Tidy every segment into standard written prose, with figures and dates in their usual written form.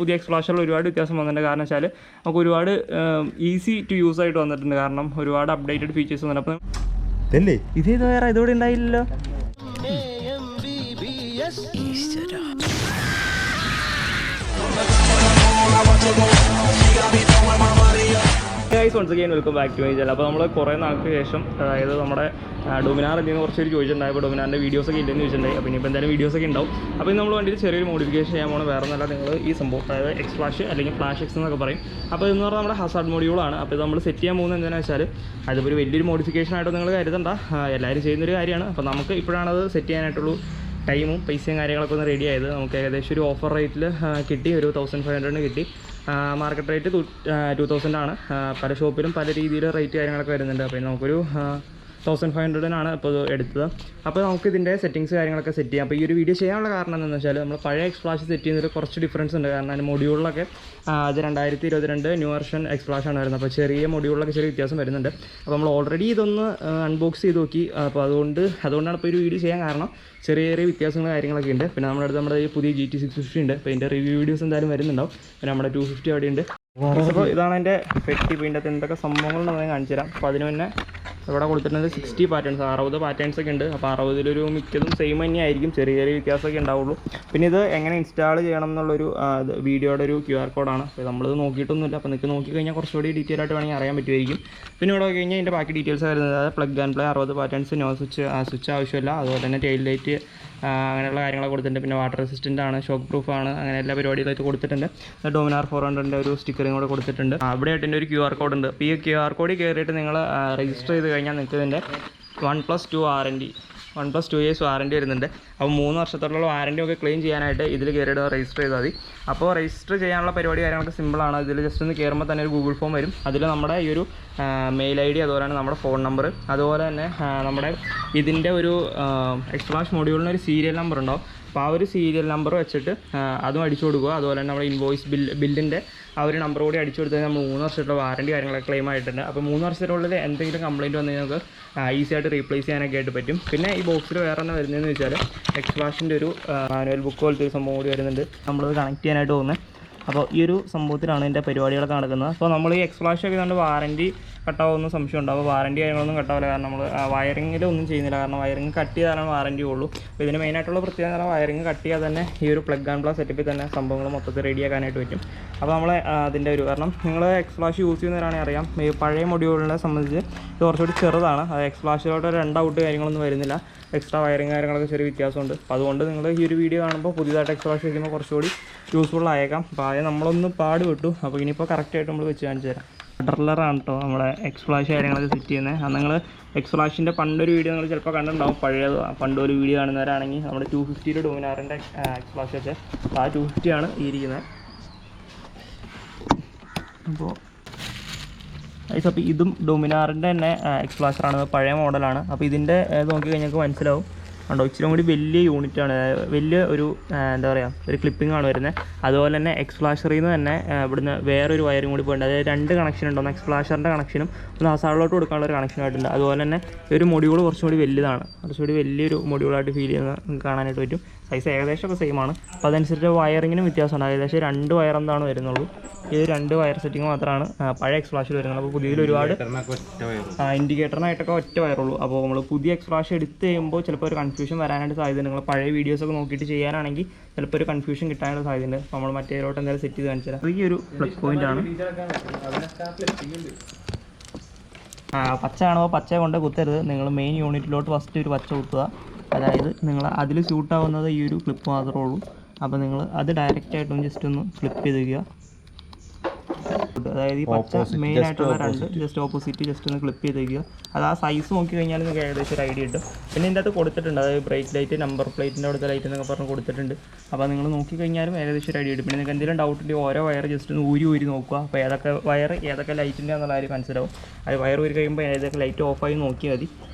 പുതിയ എക്സ്പ്ലാഷറിൽ ഒരുപാട് വ്യത്യാസം വന്നിട്ടുണ്ട്. കാരണം വെച്ചാൽ നമുക്ക് ഒരുപാട് ഈസി ടു യൂസ് ആയിട്ട് വന്നിട്ടുണ്ട്. കാരണം ഒരുപാട് അപ്ഡേറ്റഡ് ഫീച്ചേഴ്സ് വന്നിട്ട് അപ്പോൾ ഇതേത് വേറെ ഇതോടെ ഉണ്ടായില്ലല്ലോ. Once again welcome back to my channel. അപ്പോൾ നമ്മൾ കുറേ നാൾക്ക് ശേഷം, അതായത് നമ്മുടെ ഡൊമിനാർ എന്തെങ്കിലും കുറച്ച് പേര് ചോദിച്ചിട്ടുണ്ടായി. ഡൊമിനാറിൻ്റെ വീഡിയോസൊക്കെ ഇല്ലെന്ന് ചോദിച്ചിട്ടുണ്ടായി. അപ്പോൾ ഇനിയിപ്പോൾ എന്തായാലും വീഡിയോസൊക്കെ ഉണ്ടാവും. അപ്പോൾ നമ്മൾ വേണ്ടിയിട്ട് ചെറിയൊരു മോഡിഫിക്കേഷൻ ചെയ്യാൻ പോകണം. വേറെ ഒന്നല്ല, നിങ്ങൾ ഈ സംഭവം അതായത് XFlash അല്ലെങ്കിൽ ഫ്ലാഷ് എക്സ് എന്നൊക്കെ പറയും. അപ്പോൾ ഇതെന്ന് പറഞ്ഞാൽ നമ്മുടെ ഹസാർഡ് മൊഡ്യൂളാണ്. അപ്പോൾ ഇത് നമ്മൾ സെറ്റ് ചെയ്യാൻ പോകുന്നത് എന്താണെന്ന് വെച്ചാൽ അതിപ്പോൾ ഒരു വലിയൊരു മോഡിഫിക്കേഷൻ ആയിട്ട് നിങ്ങൾ കരുതണ്ട, എല്ലാവരും ചെയ്യുന്നൊരു കാര്യമാണ്. അപ്പോൾ നമുക്ക് ഇപ്പോഴാണത് സെറ്റ് ചെയ്യാനായിട്ടുള്ളൂ ടൈമും പൈസയും കാര്യങ്ങളൊക്കെ ഒന്ന് റെഡി ആയത്. നമുക്ക് ഏകദേശം ഒരു ഓഫർ റേറ്റിൽ കിട്ടി, ഒരു 1500 കിട്ടി. മാർക്കറ്റ് റേറ്റ് 2000 ആണ്. പല ഷോപ്പിലും പല രീതിയിൽ റേറ്റ് കാര്യങ്ങളൊക്കെ വരുന്നുണ്ട്. അപ്പോൾ നമുക്കൊരു 1500 ഇപ്പോൾ എടുത്തത്. അപ്പോൾ നമുക്ക് ഇതിൻ്റെ സെറ്റിങ്സ് കാര്യങ്ങളൊക്കെ സെറ്റ് ചെയ്യാം. അപ്പോൾ ഈ ഒരു വീഡിയോ ചെയ്യാനുള്ള കാരണം എന്താണെന്ന് വെച്ചാൽ നമ്മൾ പഴയ XFlash സെറ്റ് ചെയ്യുന്നതിൽ കുറച്ച് ഡിഫറൻസ് ഉണ്ട്. കാരണം അതിന് മൊഡ്യൂളിലൊക്കെ അത് 2022 ന്യൂ വെർഷൻ XFlash ആണ് വരുന്നത്. അപ്പോൾ ചെറിയ മൊഡ്യൂളിലൊക്കെ ചെറിയ വ്യത്യാസം വരുന്നുണ്ട്. അപ്പോൾ നമ്മൾ ഓൾറെഡി ഇതൊന്ന് അൺബോക്സ് ചെയ്ത് നോക്കി. അപ്പോൾ അതുകൊണ്ടാണ് ഇപ്പോൾ ഒരു വീഡിയോ ചെയ്യാൻ കാരണം. ചെറിയ ചെറിയ വ്യത്യാസങ്ങൾ കാര്യങ്ങളൊക്കെ ഉണ്ട്. പിന്നെ നമ്മുടെ ഈ പുതിയ GT 650 ഉണ്ട്. അപ്പോൾ ഇതിൻ്റെ റിവ്യൂ വീഡിയോസ് എന്തായാലും വരുന്നുണ്ടാവും. പിന്നെ നമ്മുടെ 250 അവിടെ ഉണ്ട്. അപ്പോൾ ഇതാണ് എൻ്റെ പെട്ടി. ഇതിൻ്റെ അകത്ത് എന്തൊക്കെ സംഭവങ്ങളുണ്ടെന്ന് ഞാൻ കാണിച്ചു തരാം. അപ്പോൾ അതിന് മുന്നേ ഇവിടെ കൊടുത്തിട്ടുണ്ട് 60 പാറ്റേൺസ്, 60 പാറ്റേൺസ് ഒക്കെ ഉണ്ട്. അപ്പോൾ 60-ലൊരു മിക്കതും സെയിം തന്നെയായിരിക്കും, ചെറിയ ചെറിയ വ്യത്യാസമൊക്കെ ഉണ്ടാവുള്ളൂ. പിന്നെ ഇത് എങ്ങനെ ഇൻസ്റ്റാൾ ചെയ്യണം എന്നുള്ളൊരു വീഡിയോയുടെ ഒരു QR കോഡാണ്. അപ്പോൾ നമ്മളിത് നോക്കിയിട്ടൊന്നുമില്ല. അപ്പോൾ നിങ്ങൾക്ക് നോക്കിക്കഴിഞ്ഞാൽ കുറച്ചുകൂടി ഡീറ്റെയിൽ ആയിട്ട് വേണമെങ്കിൽ അറിയാൻ പറ്റുമായിരിക്കും. പിന്നെ ഇവിടെ നോക്കി കഴിഞ്ഞാൽ ഇതിൻ്റെ ബാക്കി ഡീറ്റെയിൽസ് വരുന്നത് അതായത് plug and play 60 patterns, no switch ആവശ്യമില്ല. അതുപോലെ തന്നെ ടെയിൽ ലൈറ്റ് അങ്ങനെയുള്ള കാര്യങ്ങളൊക്കെ കൊടുത്തിട്ടുണ്ട്. പിന്നെ വാട്ടർ റെസിസ്റ്റൻ്റ് ആണ്, ഷോക്ക് പ്രൂഫ് ആണ്, അങ്ങനെ എല്ലാ പരിപാടികളായിട്ട് കൊടുത്തിട്ടുണ്ട്. ഡോമിനാർ 400-ൻ്റെ ഒരു സ്റ്റിക്കറും കൂടെ കൊടുത്തിട്ടുണ്ട്. അവിടെ ആയിട്ട് ഒരു QR കോഡ് ഉണ്ട്. അപ്പോൾ ഈ QR കോഡിൽ കയറിയിട്ട് നിങ്ങൾ രജിസ്റ്റർ ചെയ്ത് കഴിഞ്ഞാൽ നിങ്ങൾക്ക് ഇതിൻ്റെ 1+2 വാറൻറ്റി 1+2 years വാറൻറ്റി വരുന്നുണ്ട്. അപ്പോൾ 3 വർഷത്തോളം വാറൻറ്റി ഒക്കെ ക്ലെയിം ചെയ്യാനായിട്ട് ഇതിൽ കയറിയിട്ട് രജിസ്റ്റർ ചെയ്താൽ മതി. അപ്പോൾ രജിസ്റ്റർ ചെയ്യാനുള്ള പരിപാടി കാര്യങ്ങളൊക്കെ സിമ്പിളാണ്. ഇതിൽ ജസ്റ്റ് ഒന്ന് കയറുമ്പോൾ തന്നെ ഒരു ഗൂഗിൾ ഫോം വരും. അതിൽ നമ്മുടെ ഈ ഒരു മെയിൽ ID, അതുപോലെ തന്നെ നമ്മുടെ ഫോൺ നമ്പർ, അതുപോലെ തന്നെ നമ്മുടെ ഇതിൻ്റെ ഒരു XFlash മൊഡ്യൂളിന് ഒരു സീരിയൽ നമ്പർ ഉണ്ടാവും. അപ്പോൾ ആ ഒരു സീരിയൽ നമ്പർ വെച്ചിട്ട് അതും അടിച്ചു കൊടുക്കുക. അതുപോലെ തന്നെ നമ്മുടെ ഇൻവോയ്സ് ബില്ലിൻ്റെ ആ ഒരു നമ്പർ കൂടി അടിച്ചു കൊടുത്താൽ നമ്മൾ 3 വർഷത്തെ വാറൻറ്റി കാര്യങ്ങളൊക്കെ ക്ലെയിം ആയിട്ടുണ്ട്. അപ്പോൾ 3 വർഷത്തിനുള്ളിൽ എന്തെങ്കിലും കംപ്ലയിൻറ്റ് വന്നു കഴിഞ്ഞാൽ നമുക്ക് ഈസി ആയിട്ട് റീപ്ലേസ് ചെയ്യാനൊക്കെ ആയിട്ട് പറ്റും. പിന്നെ ഈ ബോക്സിൽ വേറെ തന്നെ വരുന്നതെന്ന് വെച്ചാൽ XFlashൻ്റെ ഒരു മാനുവൽ ബുക്ക് പോലത്തെ ഒരു സംഭവം കൂടി വരുന്നുണ്ട്. നമ്മളത് കണക്ട് ചെയ്യാനായിട്ട് പോകുന്നത്. അപ്പോൾ ഈ ഒരു സംഭവത്തിലാണ് ഇതിൻ്റെ പരിപാടികളൊക്കെ നടക്കുന്നത്. അപ്പോൾ നമ്മൾ ഈ XFlash ഒക്കെ കൊണ്ട് വാറൻറ്റി കട്ടാവുന്ന സംശയം ഉണ്ടാവും. അപ്പോൾ വാറൻറ്റി കാര്യങ്ങളൊന്നും കട്ടാവില്ല. കാരണം നമ്മൾ വയറിങ്ങിലൊന്നും ചെയ്യുന്നില്ല. കാരണം വയറിങ് കട്ട് ചെയ്താലാണ് വാറൻറ്റി ഉള്ളൂ. അപ്പോൾ ഇതിന് മെയിനായിട്ടുള്ള പ്രത്യേകത വയറിങ് കട്ട് ചെയ്യാതെ തന്നെ ഈ ഒരു പ്ലഗ് ആൻഡ് പ്ലേ സെറ്റപ്പിൽ തന്നെ സംഭവങ്ങൾ മൊത്തത്തിൽ റെഡിയാക്കാനായിട്ട് പറ്റും. അപ്പോൾ നമ്മൾ അതിൻ്റെ ഒരു കാരണം നിങ്ങൾ XFlash യൂസ് ചെയ്യുന്നവരാണെങ്കിൽ അറിയാം, ഈ പഴയ മൊഡ്യൂളിനെ സംബന്ധിച്ച് ഇത് കുറച്ചുകൂടി ചെറുതാണ്. അത് XFlashലോട്ട് 2 ഔട്ട് കാര്യങ്ങളൊന്നും വരുന്നില്ല. എക്സ്ട്രാ വയറിങ് കാര്യങ്ങളൊക്കെ ചെറിയ വ്യത്യാസമുണ്ട്. അപ്പോൾ അതുകൊണ്ട് നിങ്ങൾ ഈ ഒരു വീഡിയോ കാണുമ്പോൾ പുതിയതായിട്ട് XFlash വയ്ക്കുമ്പോൾ കുറച്ചുകൂടി യൂസ്ഫുൾ ആയേക്കാം. അപ്പോൾ ആദ്യം നമ്മളൊന്ന് പാട് വിട്ടു. അപ്പോൾ ഇനിയിപ്പോൾ കറക്റ്റായിട്ട് നമ്മൾ വെച്ച് കാണിച്ചു തരാം. ഡ്രല്ലറാണ് കേട്ടോ നമ്മുടെ XFlash കാര്യങ്ങളൊക്കെ സെറ്റ് ചെയ്യുന്നത്. അത് നിങ്ങൾ XFlashൻ്റെ പണ്ടൊരു വീഡിയോ നിങ്ങൾ ചിലപ്പോൾ കണ്ടിട്ടുണ്ടാവും. പണ്ടൊരു വീഡിയോ കാണുന്നവരാണെങ്കിൽ നമ്മുടെ 250 ഡൊമിനാറിൻ്റെ XFlash ഒക്കെ ആ 250 ആണ് ഈ ഇരിക്കുന്നത്. അപ്പോൾ ഇതും ഡൊമിനാറിൻ്റെ തന്നെ XFlash-ആണ്, പഴയ മോഡലാണ്. അപ്പോൾ ഇതിൻ്റെ നോക്കി കഴിഞ്ഞാൽ മനസ്സിലാവും ഉണ്ടോ, ഇച്ചിരി കൂടി വലിയ യൂണിറ്റാണ്, വലിയ ഒരു എന്താ പറയുക ഒരു ക്ലിപ്പിംഗ് ആണ് വരുന്നത്. അതുപോലെ തന്നെ XFlasherയിൽ നിന്ന് തന്നെ ഇവിടുന്ന് വേറൊരു വയറും കൂടി പോയിട്ടുണ്ട്. അതായത് 2 കണക്ഷൻ ഉണ്ടോ, XFlasherൻ്റെ കണക്ഷനും ഒന്ന് ഹസാർഡിലോട്ട് കൊടുക്കാനുള്ള ഒരു കണക്ഷനായിട്ടുണ്ട്. അതുപോലെ തന്നെ ഒരു മൊഡ്യൂൾ കുറച്ചുകൂടി വലുതാണ്, കുറച്ചുകൂടി വലിയൊരു മൊഡ്യൂളായിട്ട് ഫീൽ ചെയ്യുന്ന കാണാനായിട്ട് പറ്റും. സൈസ് ഏകദേശമൊക്കെ സെയിം ആണ്. അപ്പോൾ അതനുസരിച്ച് വയറിങ്ങിനും വ്യത്യാസമുണ്ട്. ഏകദേശം 2 വയർ എന്താണ് വരുന്നുള്ളൂ. ഇത് 2 വയർ സെറ്റിംഗ് മാത്രമാണ് പഴയ XFlash വരുന്നത്. അപ്പോൾ പുതിയതിൽ ഒരുപാട് ഇൻഡിക്കേറ്ററിനായിട്ടൊക്കെ ഒറ്റ വയറുള്ളൂ. അപ്പോൾ നമ്മൾ പുതിയ XFlash എടുത്ത് കഴിയുമ്പോൾ ചിലപ്പോൾ ഒരു കൺഫ്യൂഷൻ വരാനായിട്ട് സാധ്യതയുണ്ട്. നിങ്ങൾ പഴയ വീഡിയോസൊക്കെ നോക്കിയിട്ട് ചെയ്യാനാണെങ്കിൽ ചിലപ്പോൾ ഒരു കൺഫ്യൂഷൻ കിട്ടാനായിട്ട് സാധ്യതയുണ്ട്. അപ്പോൾ നമ്മൾ മറ്റേലോട്ട് എന്തായാലും സെറ്റ് ചെയ്ത് കാണിച്ചു തരാം. ഈ ഒരു പ്ലഗ് പോയിൻ്റാണ്. പച്ച കാണുമ്പോൾ പച്ച കൊണ്ട് കുത്തരുത്. നിങ്ങൾ മെയിൻ യൂണിറ്റിലോട്ട് ഫസ്റ്റ് ഒരു പച്ച കുത്തുക. അതായത് നിങ്ങൾ അതിൽ സ്യൂട്ടാവുന്നത് ഈ ഒരു ക്ലിപ്പ് മാത്രമേ ഉള്ളൂ. അപ്പോൾ നിങ്ങൾ അത് ഡയറക്റ്റായിട്ടും ജസ്റ്റ് ഒന്ന് ഫ്ലിപ്പ് ചെയ്ത് വയ്ക്കുക. അതായത് ഈ പച്ച മെയിനായിട്ടുള്ള 2 ജസ്റ്റ് ഓപ്പോസിറ്റ് ജസ്റ്റ് ഒന്ന് ക്ലിപ്പ് ചെയ്ത് വയ്ക്കുക. അത് ആ സൈസ് നോക്കി കഴിഞ്ഞാൽ നിങ്ങൾക്ക് ഏകദേശം ഒരു ഐഡിയ കിട്ടും. പിന്നെ ഇതിൻ്റെ അകത്ത് കൊടുത്തിട്ടുണ്ട്, അതായത് ബ്രേക്ക് ലൈറ്റ്, നമ്പർ പ്ലേറ്റിൻ്റെ അവിടുത്തെ ലൈറ്റ് എന്നൊക്കെ പറഞ്ഞ് കൊടുത്തിട്ടുണ്ട്. അപ്പോൾ നിങ്ങൾ നോക്കിക്കഴിഞ്ഞാലും ഏകദേശം ഒരു ഐഡിയ കിട്ടും. പിന്നെ നിങ്ങൾക്ക് എന്തെങ്കിലും ഡൗട്ട് ഉണ്ടെങ്കിൽ ഓരോ വയർ ജസ്റ്റ് ഒന്ന് ഊരി നോക്കുക. അപ്പോൾ ഏതൊക്കെ വയർ ഏതൊക്കെ ലൈറ്റിൻ്റെ എന്നുള്ള കാര്യം മനസ്സിലാവും. അത് വയർ ഊരി കഴിയുമ്പോൾ ഏതൊക്കെ ലൈറ്റ് ഓഫായി നോക്കിയാൽ മതി.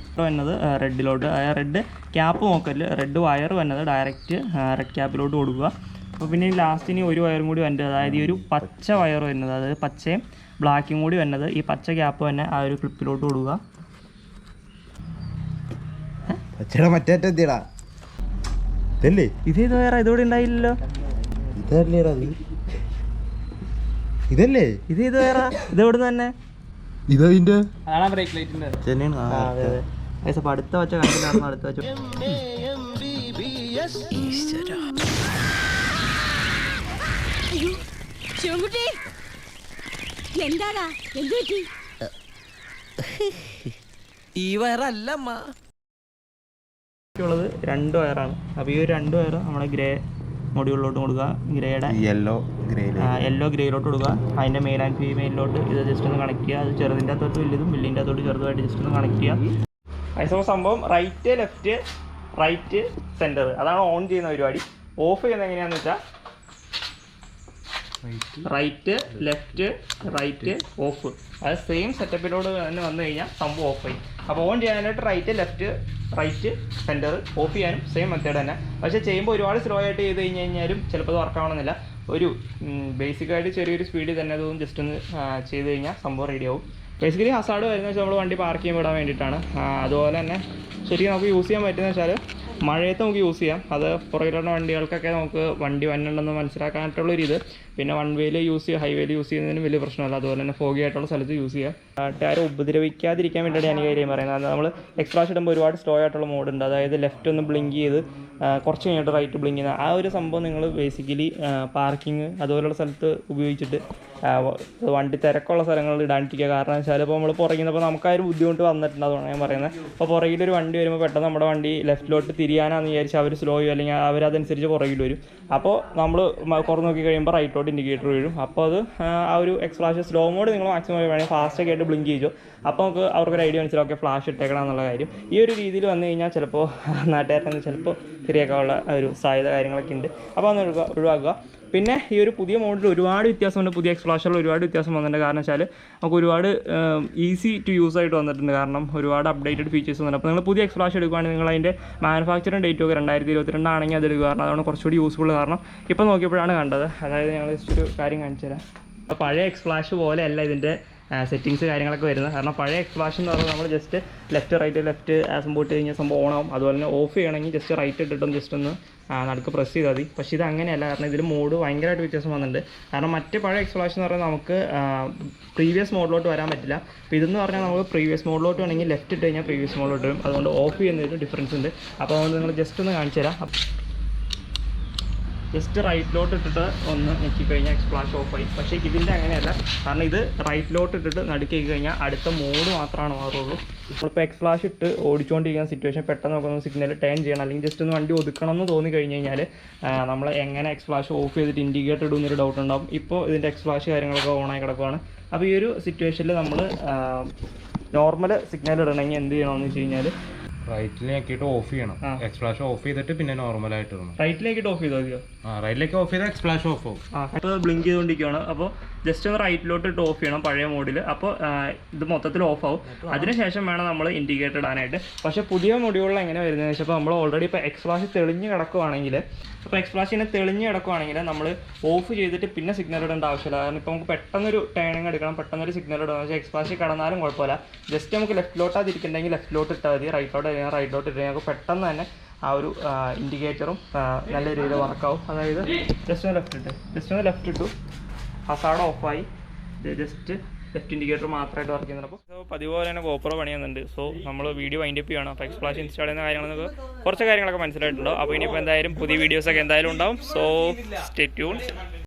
വന്നത് റെഡിലോട്ട്, റെഡ് ക്യാപ്പ് നോക്കല്, റെഡ് വയർ വന്നത് ഡയറക്റ്റ് റെഡ് ക്യാപ്പിലോട്ട് കൊടുക്കുക. അപ്പോൾ പിന്നെ ലാസ്റ്റിന് ഒരു വയറും കൂടി വന്നത്, അതായത് ഈ ഒരു പച്ച വയർ വരുന്നത്, അതായത് പച്ചയും ബ്ലാക്കും കൂടി വന്നത് ഈ പച്ച ക്യാപ്പ് തന്നെ ആ ഒരു ക്ലിപ്പിലോട്ട് കൊടുക്കുക. ഇതേത് വേറെ ഇതോടെ ഉണ്ടായില്ലല്ലോ. ഇതല്ലേ ഇത് വേറെ ഇത് എവിടുന്ന് തന്നെ ഇതതിന്റെ അതാണ് ബ്രേക്ക് ലൈറ്റിന്റെ തന്നെയാണ്. അതെ അതെ അപ്പോൾ അടുത്ത വെച്ച കണ്ടിട്ടാണെന്ന് അടുത്ത വെച്ചു. ഈ വയറല്ല ഉള്ളത് 2 വയറാണ്. അപ്പോൾ ഈ ഒരു 2 വയർ നമ്മുടെ ഗ്രേ മൊഡ്യൂളിലോട്ട് കൊടുക്കുക. ഗ്രേയുടെ യെല്ലോ ഗ്രേയിലോട്ട് കൊടുക്കുക. അതിൻ്റെ മെയിൽ ആൻഡ് ഫീമെയിലോട്ട് ഇത് ജസ്റ്റ് ഒന്ന് കണക്ട് ചെയ്യുക. അത് ചെറുതിൻ്റെ അകത്തോട്ട് വലിയതും വലിയതിൻ്റെ അകത്തോട്ട് ചെറുതുമായിട്ട് ജസ്റ്റ് ഒന്ന് കണക്ട് ചെയ്യുക. അതിന് സംഭവം റൈറ്റ് ലെഫ്റ്റ് സെൻറ്റർ അതാണ് ഓൺ ചെയ്യുന്ന പരിപാടി. ഓഫ് ചെയ്യുന്നത് എങ്ങനെയാണെന്ന് വെച്ചാൽ റൈറ്റ് ലെഫ്റ്റ് ഓഫ്. അത് സെയിം സെറ്റപ്പിലോട് തന്നെ വന്നു കഴിഞ്ഞാൽ സംഭവം ഓഫായി. അപ്പോൾ ഓൺ ചെയ്യാനായിട്ട് റൈറ്റ് സെൻറ്റർ, ഓഫ് ചെയ്യാനും സെയിം മെത്തേഡ് തന്നെ. പക്ഷേ ചെയ്യുമ്പോൾ ഒരുപാട് സ്ലോ ആയിട്ട് ചെയ്ത് കഴിഞ്ഞാലും ചിലപ്പോൾ അത് വർക്കാവണമെന്നില്ല. ഒരു ബേസിക്കായിട്ട് ചെറിയൊരു സ്പീഡിൽ തന്നെ അതൊന്നും ജസ്റ്റ് ഒന്ന് ചെയ്ത് കഴിഞ്ഞാൽ സംഭവം റെഡിയാവും. ബേസിക്കലി ഹസാർഡ് വരുന്നത് വെച്ചാൽ നമ്മൾ വണ്ടി പാർക്ക് ചെയ്യുമ്പോൾ ഇടാൻ വേണ്ടിയിട്ടാണ്. അതുപോലെ തന്നെ ശരിക്കും നമുക്ക് യൂസ് ചെയ്യാൻ പറ്റുന്നത് വെച്ചാൽ മഴയത്ത് നമുക്ക് യൂസ് ചെയ്യാം. അത് പുറകിലുള്ള വണ്ടികൾക്കൊക്കെ നമുക്ക് വണ്ടി വന്നിട്ടുണ്ടെന്ന് മനസ്സിലാക്കാനായിട്ടുള്ളൊരിത്. പിന്നെ വൺ വേയിൽ യൂസ് ചെയ്യുക, ഹൈവേയിൽ യൂസ് ചെയ്യുന്നതിന് വലിയ പ്രശ്നമല്ല. അതുപോലെ തന്നെ ഫോഗി ആയിട്ടുള്ള സ്ഥലത്ത് യൂസ് ചെയ്യുക. ടയർ ഉപദ്രവിക്കാതിരിക്കാൻ വേണ്ടിയാണ് ഞാൻ ഈ കാര്യം പറയുന്നത്. നമ്മൾ എക്സ്പ്ലാഷ് ഇടുമ്പോൾ ഒരുപാട് സ്ലോ ആയിട്ടുള്ള മോഡുണ്ട്. അതായത് ലെഫ്റ്റ് ഒന്ന് ബ്ലിങ്ക് ചെയ്ത് കുറച്ച് കഴിഞ്ഞിട്ട് റൈറ്റ് ബ്ലിങ്ക് ചെയ്യുന്ന ആ ഒരു സംഭവം നിങ്ങൾ ബേസിക്കലി പാർക്കിങ് അതുപോലുള്ള സ്ഥലത്ത് ഉപയോഗിച്ചിട്ട് വണ്ടി തിരക്കുള്ള സ്ഥലങ്ങളിൽ ഇടാണ്ടിരിക്കുക. കാരണം വെച്ചാൽ ഇപ്പോൾ നമ്മൾ പുറകിന്നപ്പോൾ നമുക്കാരും ബുദ്ധിമുട്ട് വന്നിട്ടുണ്ട്. അതുകൊണ്ട് ഞാൻ പറയുന്നത്. അപ്പോൾ പുറകിലൊരു വണ്ടി വരുമ്പോൾ പെട്ടെന്ന് നമ്മുടെ വണ്ടി ലെഫ്റ്റിലോട്ട് തിരിയാനാണെന്ന് വിചാരിച്ചാൽ അവർ സ്ലോ ചെയ്യും, അല്ലെങ്കിൽ അവരതനുസരിച്ച് പുറകിൽ വരും. അപ്പോൾ നമ്മൾ കുറച്ച് നോക്കി കഴിയുമ്പോൾ റൈറ്റോട്ട് ഇൻഡിക്കേറ്റർ വീഴും. അപ്പോൾ അത് ആ ഒരു എക്സ്പ്ലാഷ് സ്ലോ മോഡ് നിങ്ങൾ മാക്സിമം വേണമെങ്കിൽ ഫാസ്റ്റൊക്കെ ആയിട്ട് ബ്ലിങ്ക് ചെയ്തു. അപ്പോൾ നമുക്ക് അവർക്കൊരു ഐഡിയ മനസ്സിലാക്കി ഫ്ലാഷ് ഇട്ടേക്കണം എന്നുള്ള കാര്യം. ഈ ഒരു രീതിയിൽ വന്നു കഴിഞ്ഞാൽ ചിലപ്പോൾ നാട്ടുകാരുടെ ചിലപ്പോൾ ശരിയാക്കാനുള്ള ഒരു സാധ്യത കാര്യങ്ങളൊക്കെ ഉണ്ട്. അപ്പോൾ അതൊന്ന് ഒഴിവാക്കുക. പിന്നെ ഈ ഒരു പുതിയ മോഡലിൽ ഒരുപാട് വ്യത്യാസമുണ്ട്. പുതിയ എക്സ്പ്ലാഷറിൽ ഒരുപാട് വ്യത്യാസം വന്നിട്ടുണ്ട്. കാരണം വെച്ചാൽ നമുക്ക് ഒരുപാട് ഈസി ടു യൂസ് ആയിട്ട് വന്നിട്ടുണ്ട്. കാരണം ഒരുപാട് അപ്ഡേറ്റഡ് ഫീച്ചേഴ്സ് വന്നിട്ടുണ്ട്. അപ്പോൾ നിങ്ങൾ പുതിയ എക്സ്പ്ലാഷ് എടുക്കുകയാണെങ്കിൽ നിങ്ങൾ അതിൻ്റെ മാനുഫാക്ചറിങ് ഡേറ്റ് ഒക്കെ 2022 ആണെങ്കിൽ അത് എടുക്കുക. കാരണം അതാണ് കുറച്ചുകൂടി യൂസ്ഫുൾ. കാരണം ഇപ്പോൾ നോക്കിയപ്പോഴാണ് കണ്ടത്. അതായത് ഞങ്ങൾ ജസ്റ്റ് ഒരു കാര്യം കാണിച്ചു തരാം. അപ്പോൾ പഴയ എക്സ്പ്ലാഷ് പോലെയല്ല ഇതിൻ്റെ സെറ്റിങ്സ് കാര്യങ്ങളൊക്കെ വരുന്നത്. കാരണം പഴയ എക്സ്പ്ലാഷ് എന്ന് പറഞ്ഞാൽ നമ്മൾ ജസ്റ്റ് ലെഫ്റ്റ് ആസംബോട്ട് കഴിഞ്ഞാൽ സംഭവം ഓണാവും. അതുപോലെ തന്നെ ഓഫ് ചെയ്യണമെങ്കിൽ ജസ്റ്റ് റൈറ്റ് ഇട്ടിട്ടും ജസ്റ്റ് ഒന്ന് നടുക്ക് പ്രസ് ചെയ്താൽ മതി. പക്ഷേ ഇത് അങ്ങനെയല്ല. കാരണം ഇതിൽ മോഡ് ഭയങ്കരമായിട്ട് വ്യത്യാസം വന്നിട്ടുണ്ട്. കാരണം മറ്റ് പഴയ എക്സ്പ്ലാഷ് എന്ന് പറഞ്ഞാൽ നമുക്ക് പ്രീവിയസ് മോഡിലോട്ട് വരാൻ പറ്റില്ല. അപ്പോൾ ഇതെന്ന് പറഞ്ഞാൽ നമുക്ക് പ്രീവിയസ് മോഡിലോട്ട് വേണമെങ്കിൽ ലെഫ്റ്റ് ഇട്ട് കഴിഞ്ഞാൽ പ്രീവിയസ് മോഡിലോട്ട് വരും. അതുകൊണ്ട് ഓഫ് ചെയ്യുന്നതിന് ഡിഫറൻസ് ഉണ്ട്. അപ്പോൾ അതുകൊണ്ട് നിങ്ങൾ ജസ്റ്റ് ഒന്ന് കാണിച്ചു തരാം. ജസ്റ്റ് റൈറ്റിലോട്ട് ഇട്ടിട്ട് ഒന്ന് ഞെക്കിക്കഴിഞ്ഞാൽ എക്സ്പ്ലാഷ് ഓഫായി. പക്ഷേ ഇതിൻ്റെ അങ്ങനെയല്ല. കാരണം ഇത് റൈറ്റിലോട്ട് ഇട്ടിട്ട് നടുക്കി കഴിഞ്ഞാൽ അടുത്ത മോഡ് മാത്രമാണ് മാറുള്ളൂ. നമ്മളിപ്പോൾ എക്സ്പ്ലാഷ് ഇട്ട് ഓടിച്ചുകൊണ്ടിരിക്കുന്ന സിറ്റുവേഷൻ പെട്ടെന്ന് നമുക്കൊന്ന് സിഗ്നൽ ടേൺ ചെയ്യണം, അല്ലെങ്കിൽ ജസ്റ്റ് ഒന്ന് വണ്ടി ഒതുക്കണം എന്ന് തോന്നി കഴിഞ്ഞ് കഴിഞ്ഞാൽ നമ്മൾ എങ്ങനെ എക്സ്പ്ലാഷ് ഓഫ് ചെയ്തിട്ട് ഇൻഡിക്കേറ്റർ ഇടുന്നൊരു ഡൗട്ട് ഉണ്ടാകും. ഇപ്പോൾ ഇതിൻ്റെ എക്സ്പ്ലാഷ് കാര്യങ്ങളൊക്കെ ഓണായി കിടക്കുകയാണ്. അപ്പോൾ ഈ ഒരു സിറ്റുവേഷനിൽ നമ്മൾ നോർമൽ സിഗ്നൽ ഇടണമെങ്കിൽ എന്ത് ചെയ്യണമെന്ന് വെച്ച് കഴിഞ്ഞാൽ റൈറ്റിലേക്കിട്ട് ഓഫ് ചെയ്യണം. എക്സ്പ്ലാഷ് ഓഫ് ചെയ്തിട്ട് പിന്നെ നോർമലായിട്ട് ഇടണം. റൈറ്റിലേക്കിട്ട് ഓഫ് ചെയ്താൽ മതിയോ? റൈറ്റിലേക്ക് ഓഫ് ചെയ്താൽ എക്സ്പ്ലാഷ് ഓഫ് ആവും. അപ്പോൾ ബ്ലിങ്ക് ചെയ്തുകൊണ്ടിരിക്കുകയാണ്. അപ്പോൾ ജസ്റ്റ് ഒന്ന് റൈറ്റിലോട്ട് ഇട്ട് ഓഫ് ചെയ്യണം പഴയ മോഡിൽ. അപ്പോൾ ഇത് മൊത്തത്തിൽ ഓഫ് ആവും. അതിനുശേഷം വേണം നമ്മൾ ഇൻഡിക്കേറ്റർ ഇടാനായിട്ട്. പക്ഷേ പുതിയ മൊഡ്യൂളിൽ എങ്ങനെ വരുന്നതെന്ന് വെച്ചാൽ ഇപ്പോൾ നമ്മൾ ഓൾറെഡി ഇപ്പോൾ എക്സ്പ്ലാഷ് തെളിഞ്ഞ് കിടക്കുവാണെങ്കിൽ, അപ്പോൾ എക്സ്പ്ലാഷിനെ തെളിഞ്ഞ് കിടക്കുവാണെങ്കിൽ നമ്മൾ ഓഫ് ചെയ്തിട്ട് പിന്നെ സിഗ്നൽ ഇടേണ്ട ആവശ്യമില്ല. കാരണം ഇപ്പോൾ നമുക്ക് പെട്ടെന്നൊരു ടേണിങ് എടുക്കണം, പെട്ടെന്നൊരു സിഗ്നൽ ഇടണം. പക്ഷേ എക്സ്പ്ലാഷ് കടന്നാലും കുഴപ്പമില്ല. ജസ്റ്റ് നമുക്ക് ലെഫ്റ്റിലോട്ടാതിരിക്കുന്നുണ്ടെങ്കിൽ ലെഫ്റ്റിലോട്ട് ഇട്ടാൽ മതി. റൈറ്റിലോട്ട് ഇട്ട് നമുക്ക് പെട്ടെന്ന് തന്നെ ആ ഒരു ഇൻഡിക്കേറ്ററും നല്ല രീതിയിൽ വർക്കാവും. അതായത് ജസ്റ്റ് ഒന്ന് ലെഫ്റ്റ് ഇട്ടു, ഹസാർഡ് ഓഫായി, ജസ്റ്റ് ലെഫ്റ്റ് ഇൻഡിക്കേറ്റർ മാത്രമായിട്ട് വർക്ക് ചെയ്യുന്നുണ്ട്. അപ്പോൾ പതിപോലെ തന്നെ ഗോപ്രോ പണി ചെയ്യുന്നുണ്ട്. സോ നമ്മൾ വീഡിയോ വൈൻഡപ്പ് ചെയ്യണം. അപ്പോൾ എക്സ്പ്ലാഷ് ഇൻസ്റ്റാൾ ചെയ്യുന്ന കാര്യങ്ങളൊക്കെ കുറച്ച് കാര്യങ്ങളൊക്കെ മനസ്സിലായിട്ടുണ്ടോ. അപ്പോൾ ഇനിയിപ്പോൾ എന്തായാലും പുതിയ വീഡിയോസൊക്കെ എന്തായാലും ഉണ്ടാവും. So stay tuned.